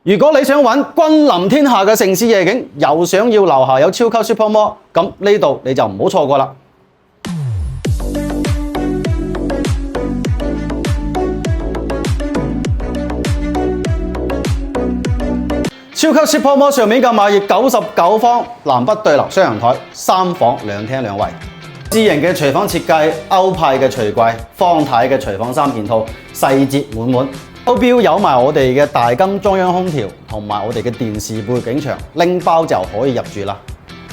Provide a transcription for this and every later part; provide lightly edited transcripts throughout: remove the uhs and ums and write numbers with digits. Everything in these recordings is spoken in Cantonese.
如果你想揾君臨天下嘅城市夜景，又想要樓下有超級 Super Mall， 咁呢度你就唔好錯過啦。超級 Super Mall 上面嘅物業99方，南北對流雙人台，3房2廳2衛，智型嘅廚房設計，歐派嘅廚櫃，方太嘅廚房3件套，細節滿滿。周標有埋我哋嘅大金中央空調，同埋我哋嘅電視背景牆，拎包就可以入住啦。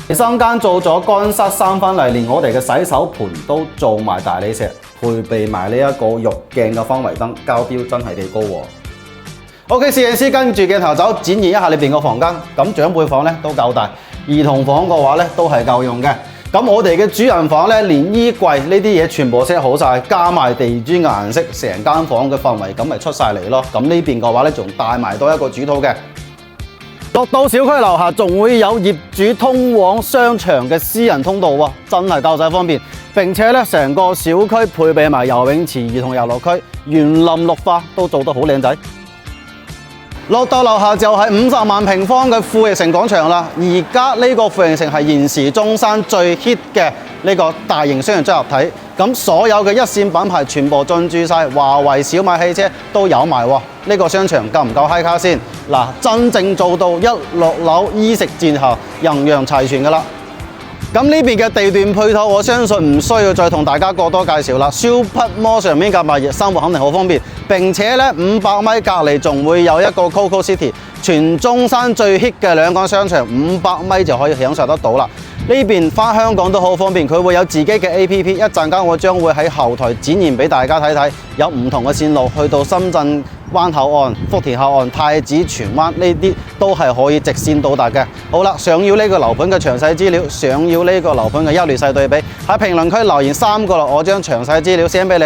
第三間做咗乾濕3分嚟，連我哋嘅洗手盤都做埋大理石，配備埋呢一個玉鏡嘅氛圍燈，交標真係幾高喎。OK， 攝影師跟住鏡頭走，展現一下裏邊個房間。咁長輩房咧都夠大，兒童房嘅話咧都係夠用嘅。咁我哋嘅主人房咧，連衣櫃呢啲嘢全部 set 好晒，加埋地磚嘅顏色，成間房嘅氛圍咁咪出晒嚟咯。咁呢邊嘅話咧，仲帶埋多一個主套嘅。落到小區樓下，仲會有業主通往商場嘅私人通道喎，真係夠晒方便。並且咧，成個小區配備埋游泳池、兒童遊樂區、園林綠化都做得好靚仔。落到樓下就係50萬平方嘅富力城廣場啦。而家呢個富力城係現時中山最 hit 嘅呢個大型商業綜合體。咁所有嘅一線品牌全部進駐晒，華為、小米汽車都有埋喎。呢個商場夠唔夠 high 卡先？嗱，真正做到一落樓衣食住行，樣樣齊全㗎啦。咁呢邊嘅地段配套，我相信唔需要再同大家過多介紹啦。Super Mall 上面嘅物業，生活肯定好方便。並且咧，500米隔離仲會有一個 Coco City， 全中山最 hit 嘅2間商場，500米就可以享受得到啦。呢邊返香港都好方便，佢會有自己嘅 APP， 一陣間我將會喺後台展現俾大家睇睇，有唔同嘅線路去到深圳灣口岸、福田口岸、太子、荃灣呢啲都係可以直線到達嘅。好啦，想要呢個樓盤嘅詳細資料，想要呢個樓盤嘅優劣勢對比，喺評論區留言3個啦，我將詳細資料 send 俾你。